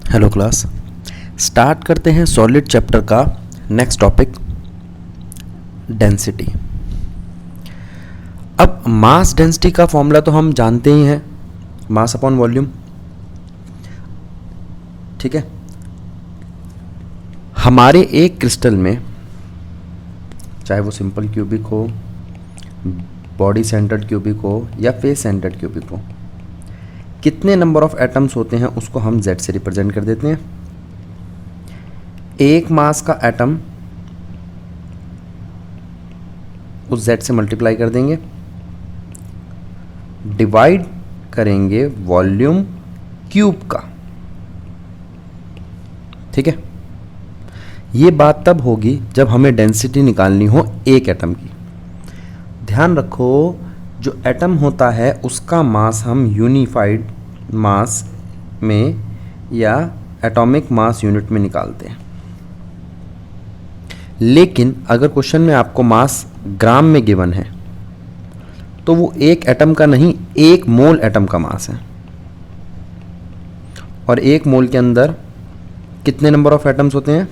Hello class, start करते हैं solid chapter का नेक्स्ट टॉपिक डेंसिटी। अब मास डेंसिटी का फॉर्मूला तो हम जानते ही हैं, मास अपॉन वॉल्यूम। ठीक है, हमारे एक क्रिस्टल में, चाहे वो सिंपल क्यूबिक हो, बॉडी सेंटर्ड क्यूबिक हो या फेस सेंटर्ड क्यूबिक हो, कितने नंबर ऑफ एटम्स होते हैं उसको हम Z से रिप्रेजेंट कर देते हैं। एक मास का एटम उस Z से मल्टीप्लाई कर देंगे, डिवाइड करेंगे वॉल्यूम क्यूब का। ठीक है, ये बात तब होगी जब हमें डेंसिटी निकालनी हो एक एटम की। ध्यान रखो, जो एटम होता है उसका मास हम यूनिफाइड मास में या एटॉमिक मास यूनिट में निकालते हैं, लेकिन अगर क्वेश्चन में आपको मास ग्राम में गिवन है तो वो एक एटम का नहीं, एक मोल एटम का मास है। और एक मोल के अंदर कितने नंबर ऑफ एटम्स होते हैं?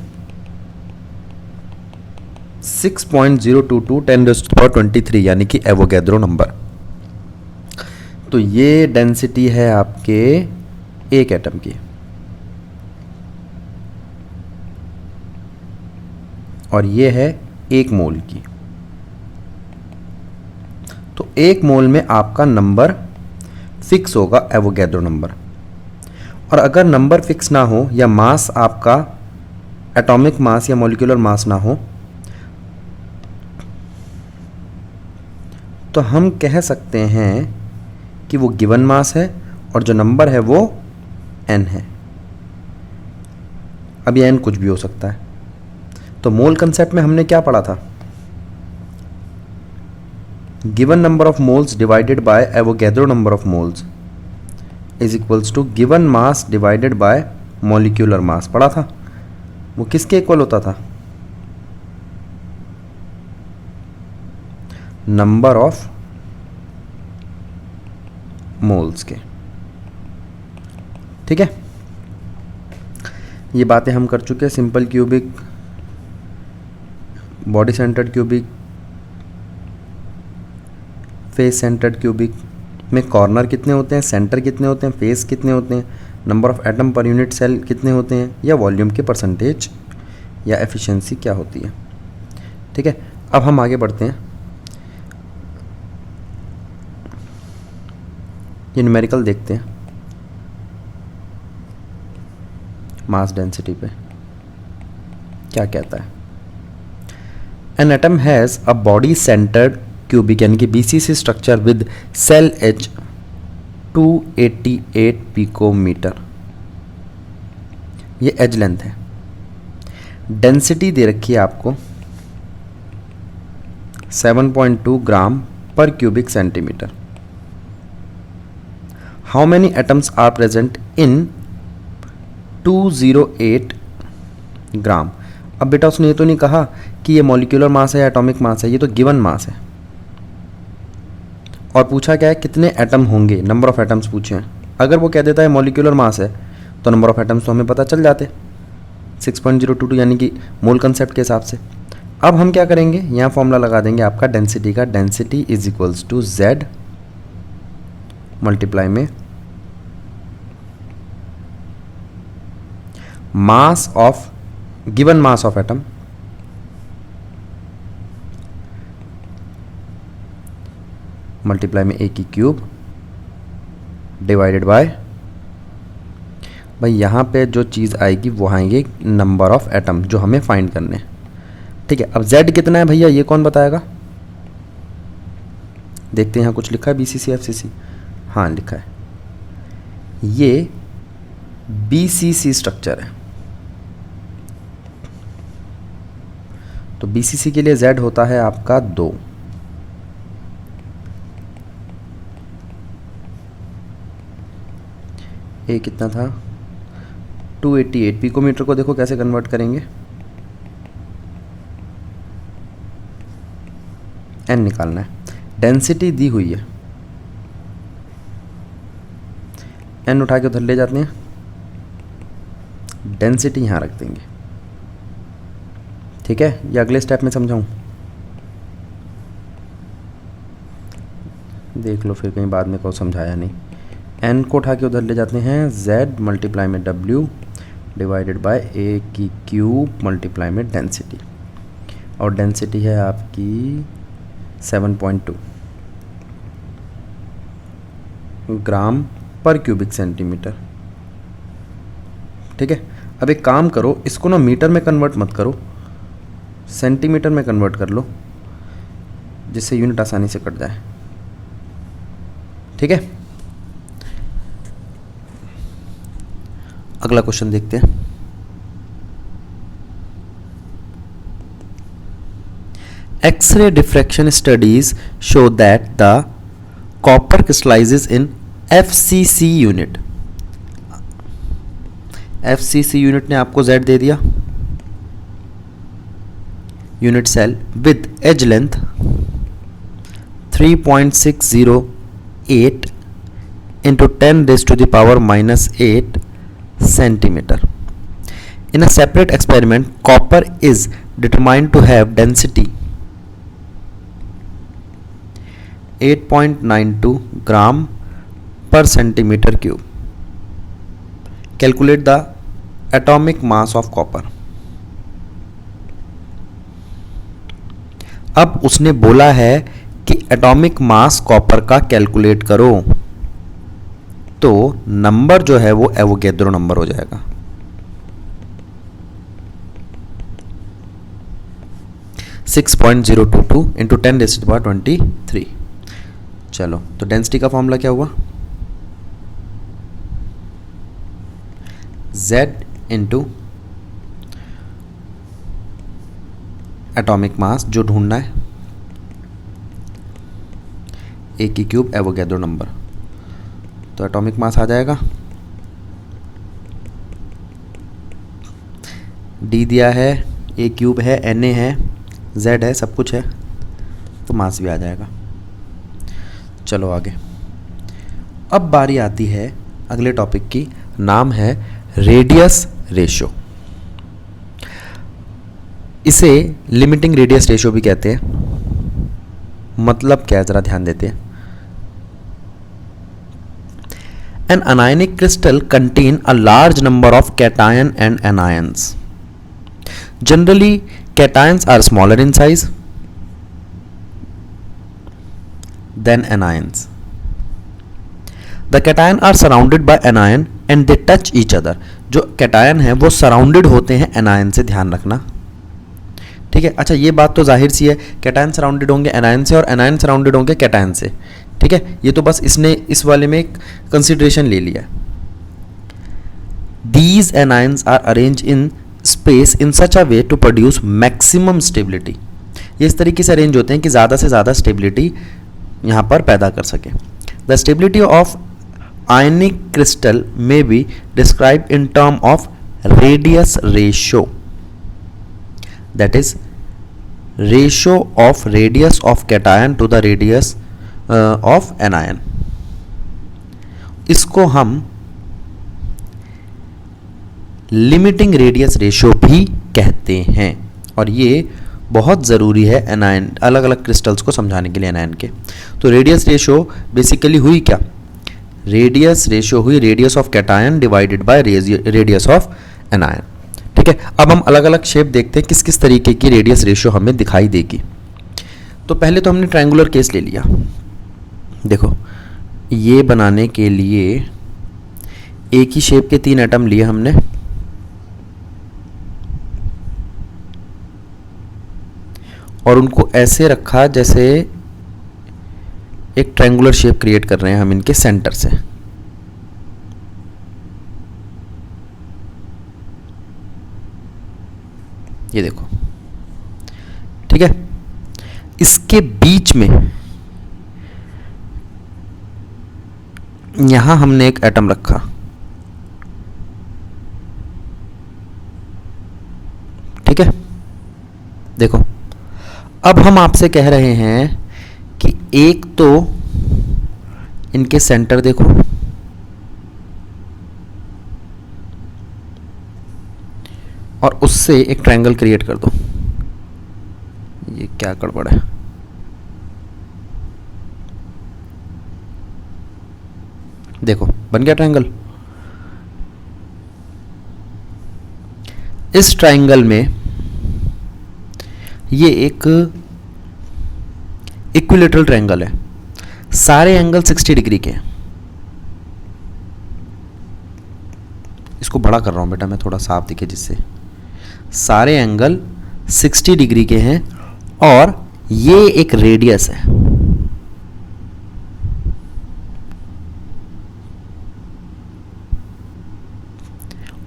6.022 10⁻23 यानी कि एवोगैड्रो नंबर। तो ये डेंसिटी है आपके एक एटम की, और ये है एक मोल की। तो एक मोल में आपका नंबर फिक्स होगा, एवोगैड्रो नंबर। और अगर नंबर फिक्स ना हो या मास आपका एटॉमिक मास या मॉलिक्यूलर मास ना हो तो हम कह सकते हैं कि वो गिवन मास है और जो नंबर है वो n है। अब ये n कुछ भी हो सकता है। तो मोल कंसेप्ट में हमने क्या पढ़ा था? Given number of moles divided by Avogadro number of moles is equals to given mass divided by molecular mass पढ़ा था। वो किसके इक्वल होता था? नंबर ऑफ मोल्स के। ठीक है, ये बातें हम कर चुके हैं। Simple cubic, body centred cubic, face centred cubic में कॉर्नर कितने होते हैं, सेंटर कितने होते हैं, फेस कितने होते हैं, number of atom per unit cell कितने होते हैं, या वॉल्यूम के परसेंटेज या एफिशिएंसी क्या होती है। ठीक है, अब हम आगे बढ़ते हैं। ये न्यूमेरिकल देखते हैं मास डेंसिटी पे क्या कहता है। An atom has a body centred cubic यानी कि BCC structure with cell edge 288 picometre, ये एज लेंथ है। डेंसिटी दे रखी है आपको 7.2 gram per cubic centimetre. How many atoms are present in 208 gram. अब बेटा उसने ये तो नहीं कहा कि ये मॉलिक्यूलर मास है या एटॉमिक मास है, ये तो गिवन मास है। और पूछा क्या है, कितने एटम होंगे, नंबर ऑफ एटम्स पूछे हैं। अगर वो कह देता है मॉलिक्यूलर मास है तो नंबर ऑफ एटम्स तो हमें पता चल जाते, 6.022 यानी कि मोल कंसेप्ट के हिसाब से। अब हम क्या करेंगे, यहाँ फॉर्मूला लगा देंगे आपका डेंसिटी का। Density is equals to Z multiply में mass of given mass of atom multiply में A की क्यूब डिवाइडेड बाय, भाई यहाँ पे जो चीज़ आएगी वो आएंगे नंबर ऑफ एटम जो हमें फाइंड करने। ठीक है, अब Z कितना है भैया, ये कौन बताएगा? देखते हैं, यहाँ कुछ लिखा है BCC FCC। हाँ लिखा है, ये BCC स्ट्रक्चर है। तो BCC के लिए Z होता है आपका 2। ए कितना था? 288 पिकोमीटर को देखो कैसे कन्वर्ट करेंगे, n निकालना है। डेंसिटी दी हुई है, n उठा के उधर ले जाते हैं, डेंसिटी यहाँ रख देंगे। ठीक है, ये अगले स्टेप में समझाऊँ? देख लो फिर कहीं बाद में को समझाया नहीं। n को उठा के उधर ले जाते हैं, z मल्टीप्लाई में w डिवाइडेड बाय a की क्यूब मल्टीप्लाई में डेंसिटी, और डेंसिटी है आपकी 7.2 ग्राम पर क्यूबिक सेंटीमीटर। ठीक है, अब एक काम करो, इसको ना मीटर में कन्वर्ट मत करो, सेंटीमीटर में कन्वर्ट कर लो, जिससे यूनिट आसानी से कट जाए। ठीक है, अगला क्वेश्चन देखते हैं। X-ray diffraction studies show that the copper crystallizes in FCC unit. FCC unit ने आपको Z दे दिया, unit cell with edge length 3.608 into 10 raised to the power minus 8 centimeter. In a separate experiment, copper is determined to have density 8.92 gram per centimeter cube. Calculate the atomic mass of copper. अब उसने बोला है कि atomic mass copper का calculate करो, तो number जो है वो एवोगैड्रो नंबर हो जाएगा। Six 6.022 into 10 raise to the power 23। चलो, तो डेंसिटी का फॉर्मूला क्या हुआ? Z इंटू एटॉमिक मास जो ढूंढना है, ए की क्यूब एवोगैड्रो नंबर, तो एटॉमिक मास आ जाएगा, डी दिया है, ए क्यूब है, एन ए है, जेड है, सब कुछ है, तो मास भी आ जाएगा। चलो आगे, अब बारी आती है अगले टॉपिक की, नाम है रेडियस रेशियो। इसे लिमिटिंग रेडियस रेशियो भी कहते हैं। मतलब क्या है, जरा ध्यान देते हैं। An anionic crystal contain a large number of cation and anions. Generally, cations are smaller in size than anions. The cation are surrounded by anion and they touch each other. जो cation है वो surrounded होते हैं anion से, ध्यान रखना। ठीक है, अच्छा ये बात तो जाहिर सी है, कैटायन सराउंडेड होंगे एनायन से और एनायन सराउंडेड होंगे कैटायन से। ठीक है, ये तो बस इसने इस वाले में एक कंसिडरेशन ले लिया। These anions are arrange in space in such a way to produce maximum stability. ये इस तरीके से अरेंज होते हैं कि ज़्यादा से ज़्यादा स्टेबिलिटी यहाँ पर पैदा कर सके। The stability of ionic crystal may be describe in term of radius ratio, that is ratio of radius of cation to the radius of anion। इसको हम लिमिटिंग रेडियस रेशियो भी कहते हैं, और ये बहुत ज़रूरी है एनायन, अलग अलग क्रिस्टल्स को समझाने के लिए एनायन के। तो रेडियस रेशियो बेसिकली हुई क्या? रेडियस रेशियो हुई radius of cation divided by radius of anion. ठीक है, अब हम अलग अलग शेप देखते हैं किस किस तरीके की रेडियस रेशियो हमें दिखाई देगी। तो पहले तो हमने ट्रायंगुलर केस ले लिया। देखो, ये बनाने के लिए एक ही शेप के 3 एटम लिए हमने, और उनको ऐसे रखा जैसे एक ट्रायंगुलर शेप क्रिएट कर रहे हैं हम इनके सेंटर से। ये देखो, ठीक है, इसके बीच में यहां हमने एक एटम रखा। ठीक है, देखो, अब हम आपसे कह रहे हैं कि एक तो इनके सेंटर देखो, और उससे एक ट्रायंगल क्रिएट कर दो। ये क्या गड़बड़ है? देखो बन गया ट्रायंगल। इस ट्रायंगल में ये एक इक्विलेटरल ट्रायंगल है, सारे एंगल 60 डिग्री के हैं। इसको बड़ा कर रहा हूं बेटा मैं, थोड़ा साफ दिखे जिससे। सारे एंगल 60 डिग्री के हैं और ये एक रेडियस है।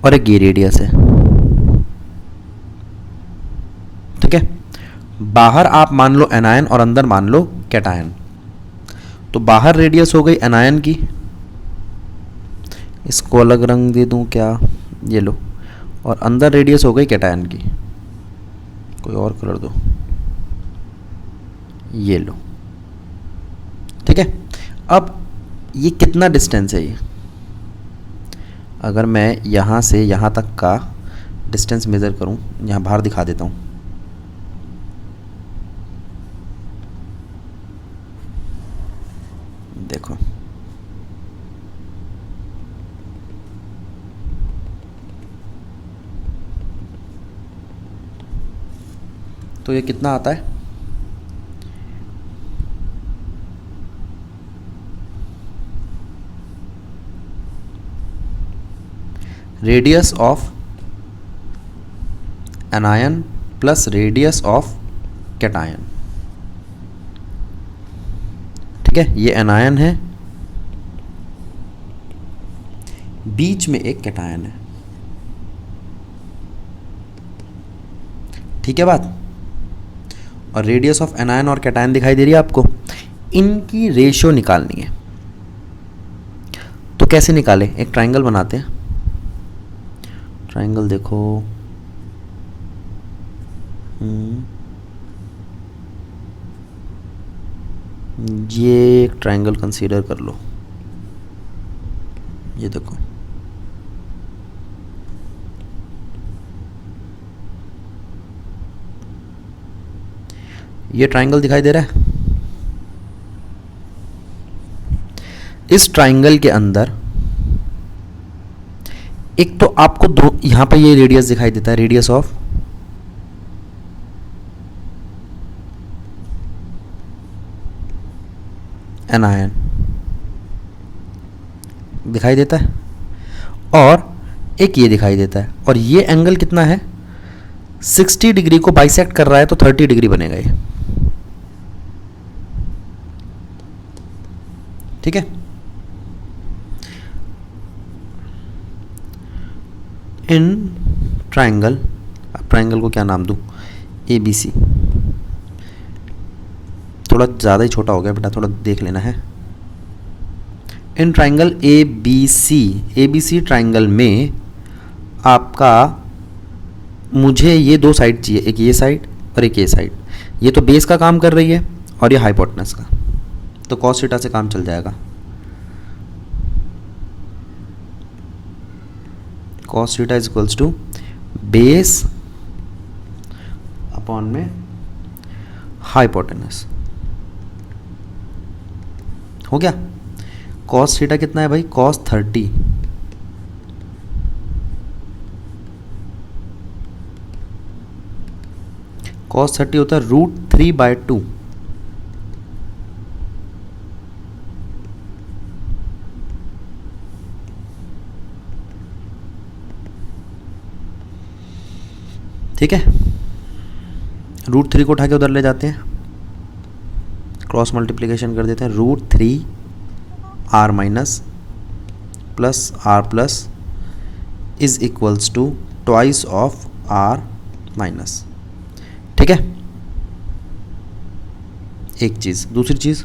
और एक ये रेडियस है। ठीक है, बाहर आप मान लो एनायन और अंदर मान लो कैटायन। तो बाहर रेडियस हो गई एनायन की, इसको अलग रंग दे दूं क्या, ये लो। और अंदर रेडियस हो गई कैटायन की, कोई और कलर दो, ये लो। ठीक है, अब ये कितना डिस्टेंस है ये, अगर मैं यहाँ से यहाँ तक का डिस्टेंस मेज़र करूँ, यहाँ बाहर दिखा देता हूँ। देखो तो ये कितना आता है, radius of anion plus radius of cation. ठीक है, ये एनायन है, बीच में एक कैटायन है। ठीक है बात। और रेडियस ऑफ एनायन और कैटायन दिखाई दे रही है आपको, इनकी रेशियो निकालनी है। तो कैसे निकालें, एक ट्रायंगल बनाते हैं। ट्रायंगल देखो, ये एक ट्रायंगल कंसीडर कर लो। ये देखो, ये ट्रायंगल दिखाई दे रहा है। इस ट्रायंगल के अंदर एक तो आपको दो, यहां पर ये रेडियस दिखाई देता है, रेडियस ऑफ एनायन दिखाई देता है, और एक ये दिखाई देता है। और ये एंगल कितना है, 60 डिग्री को बाइसेक्ट कर रहा है, तो 30 डिग्री बनेगा ये। ठीक है, इन ट्रायंगल, अब ट्रायंगल को क्या नाम दूं, ABC। थोड़ा ज़्यादा ही छोटा हो गया बेटा, थोड़ा देख लेना है। इन ट्रायंगल ABC ट्रायंगल में आपका, मुझे ये दो साइड चाहिए, एक ये साइड और एक ये साइड। ये तो बेस का काम कर रही है और ये हाइपोटेनस का, तो कॉस थीटा से काम चल जाएगा। Cos theta is equals to base upon में हाइपोटेनस। हो गया। कॉस थीटा कितना है भाई, कॉस 30। कॉस 30 होता है √3/2। ठीक है, √3 को उठा के उधर ले जाते हैं, क्रॉस मल्टीप्लिकेशन कर देते हैं। √3r minus plus r plus is equals to twice of r minus. ठीक है, एक चीज़। दूसरी चीज़,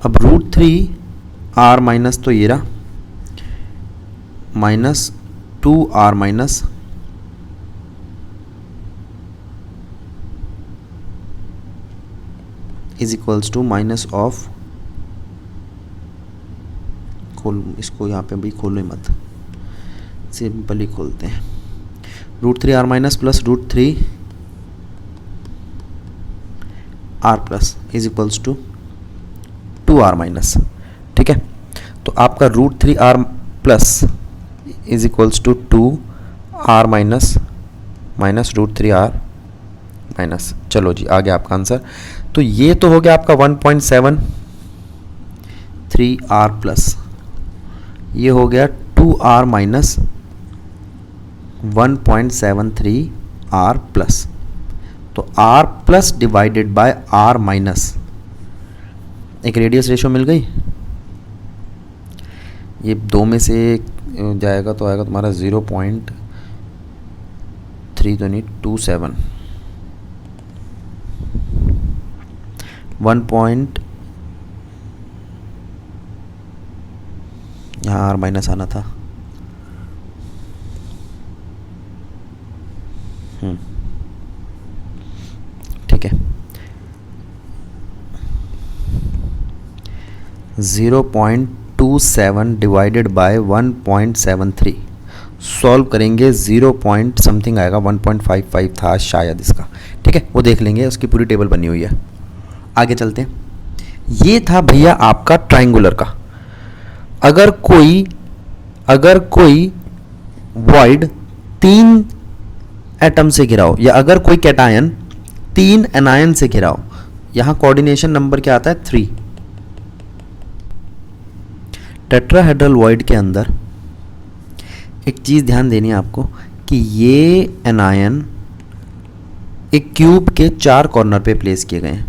अब √3r माइनस तो ये रहा, minus 2r minus is equals to minus of, खोल इसको, यहाँ पे भी खोलो मत, सिंपली खोलते हैं। Root three r minus plus root three r plus is equals to 2r minus. ठीक है, तो आपका root three r plus is equals to 2r minus minus root three r minus. चलो जी, आ गया आपका आंसर। तो ये तो हो गया आपका 1.73r प्लस, ये हो गया 2r माइनस 1.73r प्लस। तो r plus divided by r minus, एक रेडियस रेशो मिल गई। ये दो में से जाएगा तो आएगा तुम्हारा 0.3 तो नहीं 27 1. यहाँ आर माइनस आना था। ठीक है, 0.27 डिवाइडेड बाय 1.73 सॉल्व करेंगे 0 पॉइंट समथिंग आएगा, 1.55 था शायद इसका। ठीक है, वो देख लेंगे, उसकी पूरी टेबल बनी हुई है। आगे चलते हैं। ये था भैया आपका ट्राइंगुलर का। अगर कोई वॉइड 3 एटम से घिरा हो, या अगर कोई कैटायन 3 एनायन से घिरा हो, यहां कोऑर्डिनेशन नंबर क्या आता है 3। टेट्राहेड्रल वॉइड के अंदर एक चीज ध्यान देनी है आपको कि ये एनायन एक क्यूब के 4 कॉर्नर पे प्लेस किए गए हैं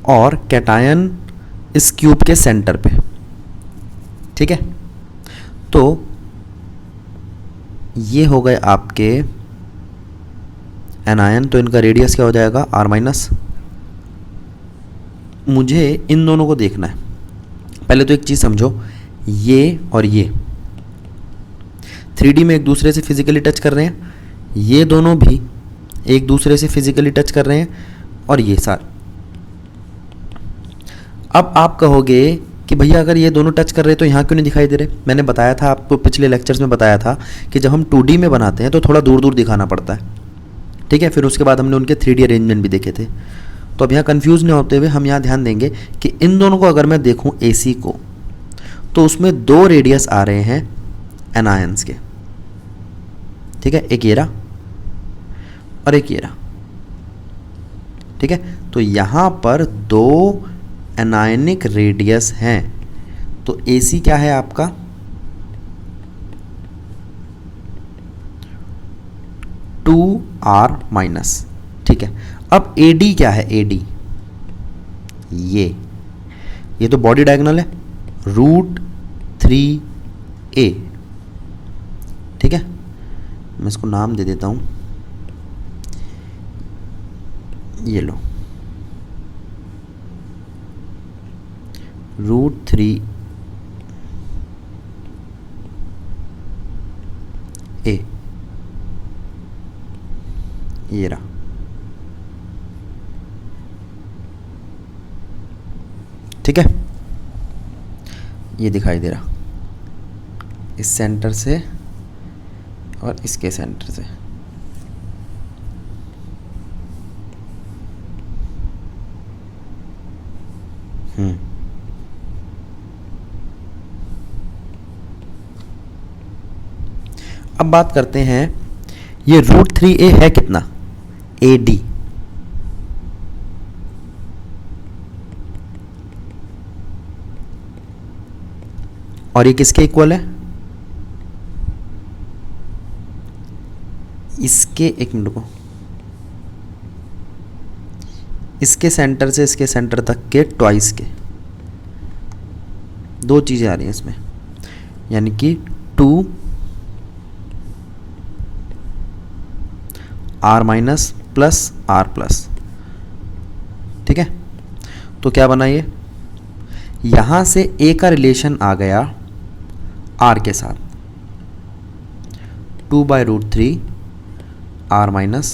और कैटायन इस क्यूब के सेंटर पे। ठीक है, तो ये हो गए आपके एनायन, तो इनका रेडियस क्या हो जाएगा r माइनस। मुझे इन दोनों को देखना है। पहले तो एक चीज समझो, ये और ये 3D में एक दूसरे से फिजिकली टच कर रहे हैं, ये दोनों भी एक दूसरे से फिजिकली टच कर रहे हैं, और ये सारे। अब आप कहोगे कि भैया अगर ये दोनों टच कर रहे तो यहाँ क्यों नहीं दिखाई दे रहे। मैंने बताया था आपको, पिछले लेक्चर्स में बताया था कि जब हम 2D में बनाते हैं तो थोड़ा दूर दूर दिखाना पड़ता है। ठीक है, फिर उसके बाद हमने उनके 3D अरेंजमेंट भी देखे थे। तो अब यहाँ कंफ्यूज नहीं होते हुए हम यहाँ ध्यान देंगे कि इन दोनों को अगर मैं देखूँ AC को, तो उसमें 2 रेडियस आ रहे हैं एनायंस के। ठीक है, एक ये रहा और एक ये रहा। ठीक है, तो यहाँ पर 2 एनायनिक रेडियस हैं, तो AC क्या है आपका 2r माइनस। ठीक है, अब AD क्या है, AD ये तो बॉडी डायगोनल है, √3a। ठीक है, मैं इसको नाम दे देता हूं, ये लो √3a। ये रहा। ठीक है, ये दिखाई दे रहा इस सेंटर से और इसके सेंटर से। अब बात करते हैं, ये √3a है कितना, AD। और ये किसके इक्वल है, इसके, एक मिनट को, इसके सेंटर से इसके सेंटर तक के ट्वाइस के। 2 चीजें आ रही हैं इसमें, यानी कि 2r minus plus r plus. ठीक है, तो क्या बना ये, यहां से a का रिलेशन आ गया r के साथ, 2/√3 r minus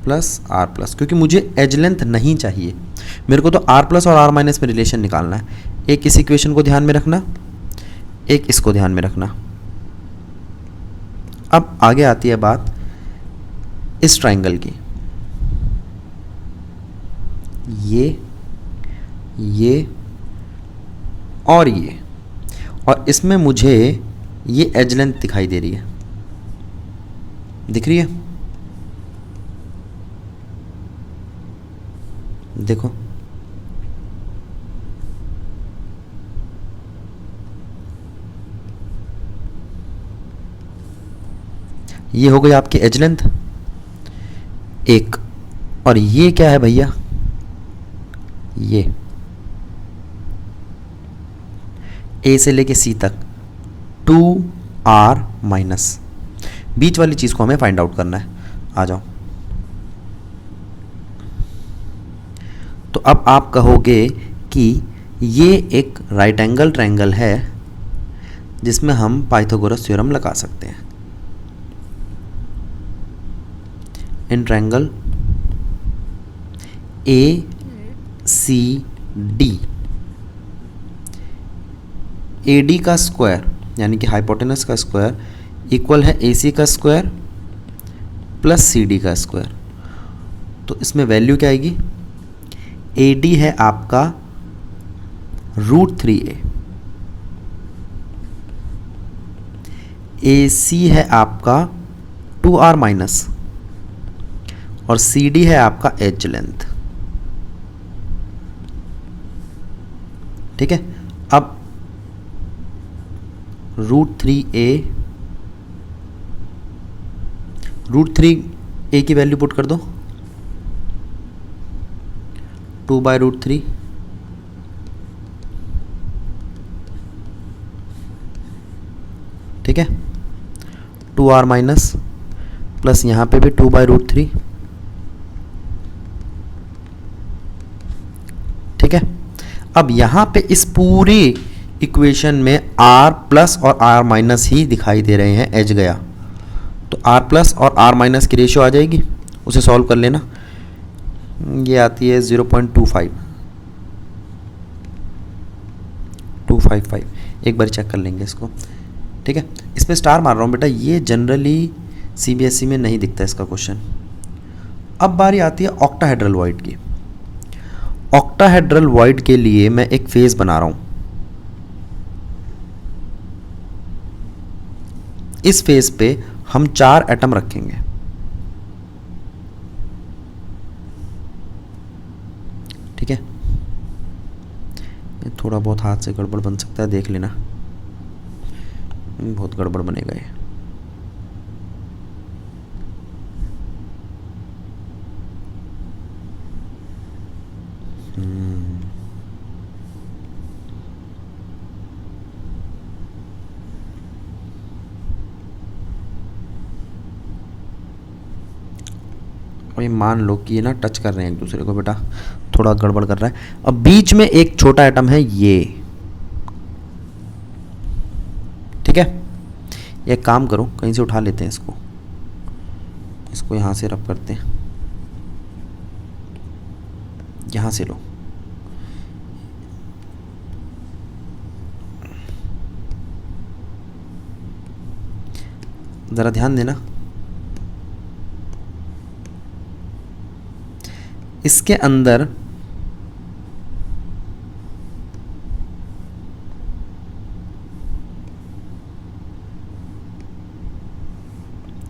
plus r plus, क्योंकि मुझे एज लेंथ नहीं चाहिए, मेरे को तो r प्लस और r माइनस में रिलेशन निकालना है। एक इस इक्वेशन को ध्यान में रखना, एक इसको ध्यान में रखना। अब आगे आती है बात इस ट्राइंगल की, ये और ये, और इसमें मुझे ये एज लेंथ दिखाई दे रही है, दिख रही है? देखो, ये हो गई आपकी एज लेंथ एक, और ये क्या है भैया, ये ए से लेके सी तक 2r माइनस, बीच वाली चीज़ को हमें फाइंड आउट करना है। आ जाओ। तो अब आप कहोगे कि ये एक राइट एंगल ट्रायंगल है जिसमें हम पाइथागोरस थ्योरम लगा सकते हैं। In triangle A C D, A D का स्क्वायर यानी कि हाइपोटेनस का स्क्वायर इक्वल है ए सी का स्क्वायर प्लस सी डी का स्क्वायर। तो इसमें वैल्यू क्या आएगी, ए डी है आपका √3a, ए सी है आपका 2r माइनस, और सी डी है आपका एज लेंथ। ठीक है, अब √3a की वैल्यू पुट कर दो, 2/√3, ठीक है, 2r माइनस प्लस यहाँ पे भी 2/√3, ठीक है। अब यहाँ पे इस पूरी इक्वेशन में r प्लस और r माइनस ही दिखाई दे रहे हैं, एज गया तो r प्लस और r माइनस की रेशियो आ जाएगी, उसे सॉल्व कर लेना। ये आती है 0.255, एक बार चेक कर लेंगे इसको, ठीक है। इसमें स्टार मार रहा हूँ बेटा, ये जनरली सीबीएसई में नहीं दिखता इसका क्वेश्चन। अब बारी आती है ऑक्टाहेड्रल वॉइड की। ऑक्टाहेड्रल वॉइड के लिए मैं एक फेस बना रहा हूँ। इस फेस पे हम 4 एटम रखेंगे, ठीक है। ये थोड़ा बहुत हाथ से गड़बड़ बन सकता है, देख लेना, बहुत गड़बड़ बनेगा ये। और ये मान लो कि ये ना टच कर रहे हैं एक दूसरे को बेटा, थोड़ा गड़बड़ कर रहा है। अब बीच में एक छोटा एटम है ये, ठीक है। एक काम करो, कहीं से उठा लेते हैं इसको यहाँ से रब करते हैं, यहाँ से लो, ज़रा ध्यान देना। इसके अंदर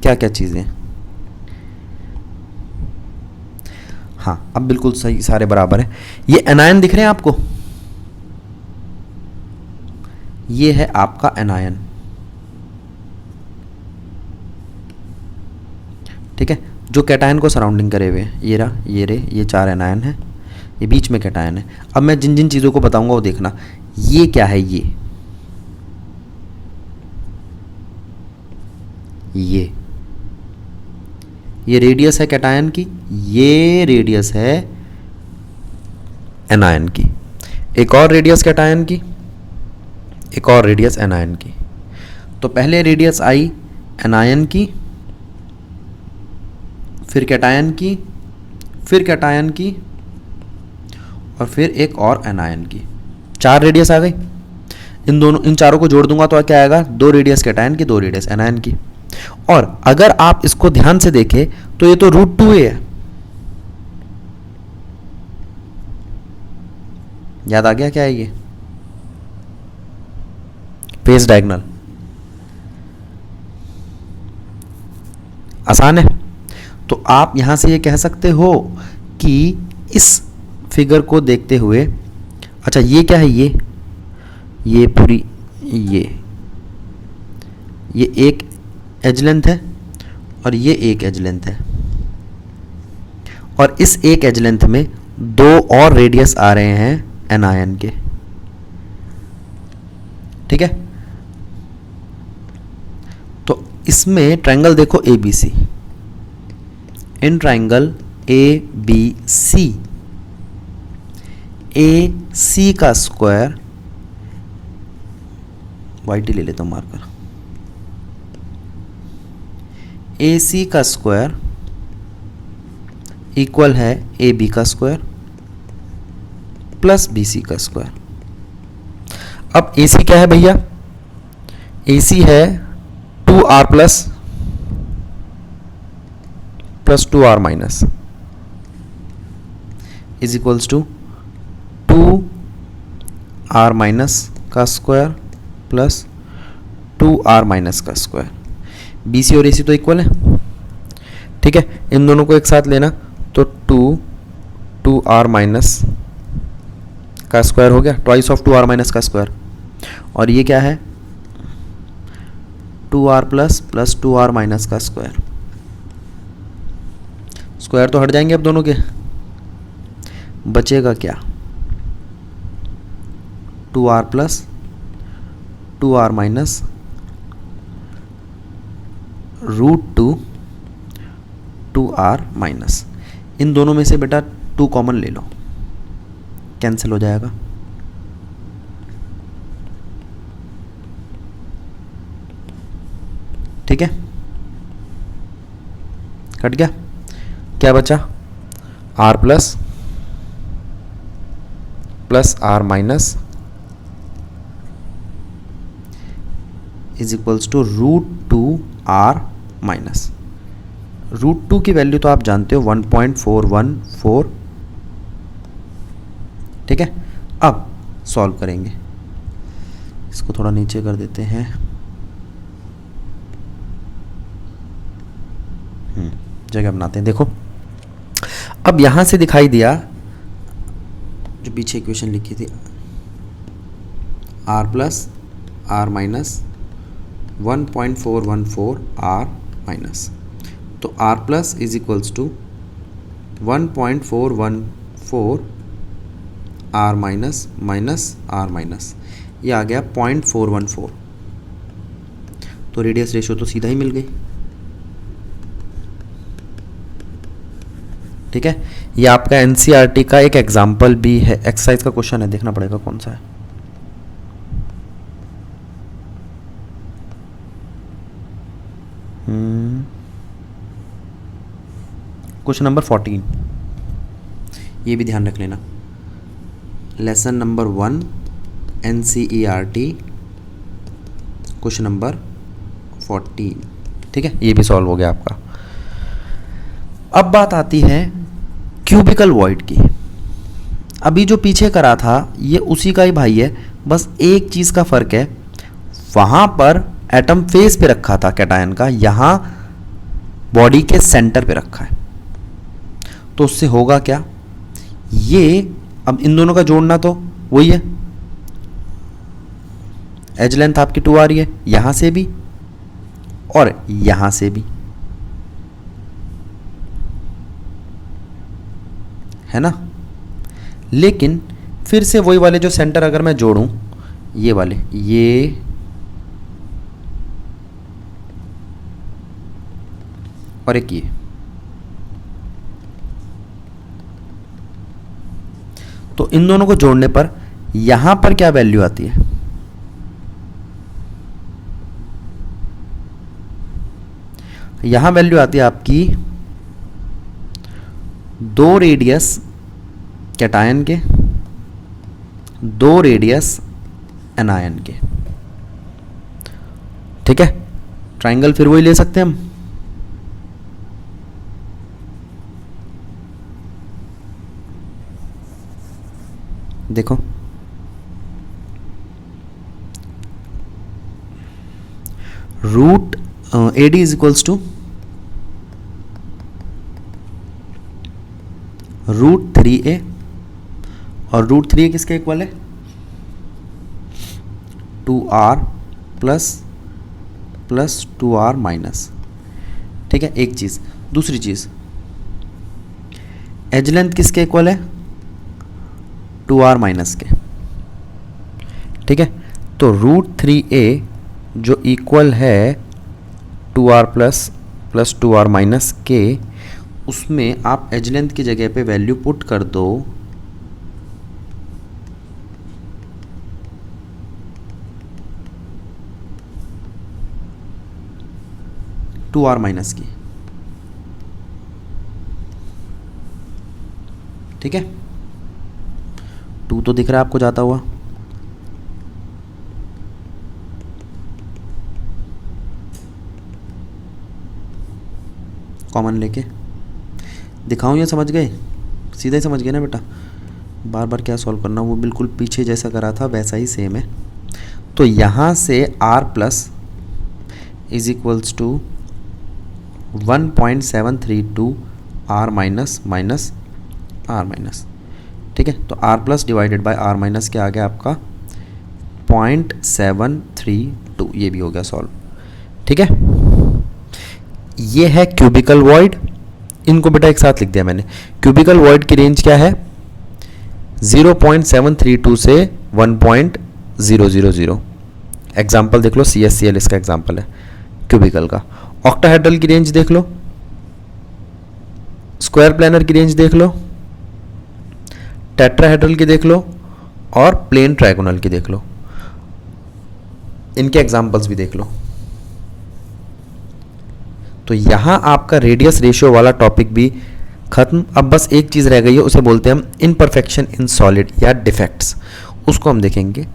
क्या क्या चीज़ें, हाँ अब बिल्कुल सही, सारे बराबर है। ये एनायन दिख रहे हैं आपको, ये है आपका एनायन, ठीक है, जो कैटायन को सराउंडिंग करे हुए हैं। ये रहा, ये 4 एनायन है, ये बीच में कैटायन है। अब मैं जिन जिन चीज़ों को बताऊंगा वो देखना। ये क्या है, ये रेडियस है कैटायन की, ये रेडियस है एनायन की, एक और रेडियस कैटायन की, एक और रेडियस एनायन की। तो पहले रेडियस आई एनायन की, फिर कैटायन की, फिर कैटायन की, और फिर एक और एनायन की। 4 रेडियस आ गई। इन चारों को जोड़ दूंगा तो क्या आएगा, 2 रेडियस कैटायन की, 2 रेडियस एनायन की। और अगर आप इसको ध्यान से देखें तो ये तो √2a है। याद आ गया क्या है ये? फेस डायगोनल आसान है। तो आप यहां से ये कह सकते हो कि इस फिगर को देखते हुए, अच्छा ये क्या है, ये पूरी ये एक एज लेंथ है और ये एक एज लेंथ है, और इस एक एज लेंथ में दो और रेडियस आ रहे हैं एनायन के। ठीक है, तो इसमें ट्रायंगल देखो ABC, in triangle ABC AC का स्क्वायर, वाइट ले लेता हूं मार्कर, AC का स्क्वायर इक्वल है AB का स्क्वायर प्लस BC का स्क्वायर। अब AC क्या है भैया? AC है 2r plus 2r minus is equals to 2r minus का स्क्वायर प्लस 2r माइनस का स्क्वायर। BC और AC तो इक्वल है। ठीक है, इन दोनों को एक साथ लेना तो 2r माइनस का स्क्वायर हो गया, ट्वाइस ऑफ 2r माइनस का स्क्वायर, और ये क्या है 2r प्लस 2r माइनस का स्क्वायर। स्क्वायर तो हट जाएंगे अब दोनों के, बचेगा क्या 2r plus 2r minus √2 2r minus. इन दोनों में से बेटा 2 कॉमन ले लो, कैंसिल हो जाएगा। ठीक है, कट गया, क्या बचा r plus r minus is equals to √2r minus. √2 की वैल्यू तो आप जानते हो 1.414। ठीक है, अब सॉल्व करेंगे, इसको थोड़ा नीचे कर देते हैं। जगह बनाते हैं। देखो अब यहां से दिखाई दिया जो पीछे इक्वेशन लिखी थी, r plus r minus 1.414 r minus, तो r plus is equals to 1.414 r minus minus r minus, ये आ गया 0.414। तो रेडियस रेशियो तो सीधा ही मिल गई। ठीक है, ये आपका एनसीईआरटी का एक एग्जाम्पल भी है, एक्सरसाइज का क्वेश्चन है, देखना पड़ेगा कौन सा है। क्वेश्चन नंबर 14, ये भी ध्यान रख लेना, lesson number 1 NCERT question number 14। ठीक है, ये भी सॉल्व हो गया आपका। अब बात आती है क्यूबिकल वॉइड की। अभी जो पीछे करा था ये उसी का ही भाई है, बस एक चीज़ का फ़र्क है, वहाँ पर एटम फेस पे रखा था कैटायन का, यहाँ बॉडी के सेंटर पे रखा है। तो उससे होगा क्या, ये अब इन दोनों का जोड़ना तो वही है, एज लेंथ आपकी 2 आ रही है, यहाँ से भी और यहाँ से भी, है ना। लेकिन फिर से वही वाले जो सेंटर अगर मैं जोड़ूं, ये वाले, ये और एक ये, तो इन दोनों को जोड़ने पर यहां पर क्या वैल्यू आती है, यहां वैल्यू आती है आपकी 2 रेडियस कैटायन के, 2 रेडियस एनायन के। ठीक है, ट्राइंगल फिर वही ले सकते हैं हम, देखो root AD is equals to √3a, और √3a किसके इक्वल है? 2r plus 2r minus. ठीक है, एक चीज़। दूसरी चीज़, एज लेंथ किसके इक्वल है? 2r माइनस के। ठीक है, तो √3a जो इक्वल है 2r प्लस 2r माइनस के, उसमें आप एज लेंथ की जगह पे वैल्यू पुट कर दो 2r माइनस की। ठीक है, 2 तो दिख रहा है आपको जाता हुआ, कॉमन लेके दिखाऊं या समझ गए? सीधा ही समझ गए ना बेटा, बार बार क्या सॉल्व करना, वो बिल्कुल पीछे जैसा करा था वैसा ही सेम है। तो यहाँ से r plus is equals to 1.732 r minus minus r minus. ठीक है, तो r plus divided by r minus क्या आ गया आपका? 0.732। ये भी हो गया सॉल्व। ठीक है, ये है क्यूबिकल वॉइड। इनको बेटा एक साथ लिख दिया मैंने। क्यूबिकल वॉइड की रेंज क्या है? 0.732 से 1.000। एग्जाम्पल देख लो, CSCL इसका एग्जाम्पल है क्यूबिकल का। ऑक्टाहेड्रल की रेंज देख लो, स्क्वायर प्लेनर की रेंज देख लो, टेट्राहेड्रल की देख लो, और प्लेन ट्राइगोनल की देख लो। इनके एग्जाम्पल्स भी देख लो। तो यहां आपका रेडियस रेशियो वाला टॉपिक भी खत्म। अब बस एक चीज रह गई है, उसे बोलते हैं हम इनपरफेक्शन इन सॉलिड या डिफेक्ट्स। उसको हम देखेंगे।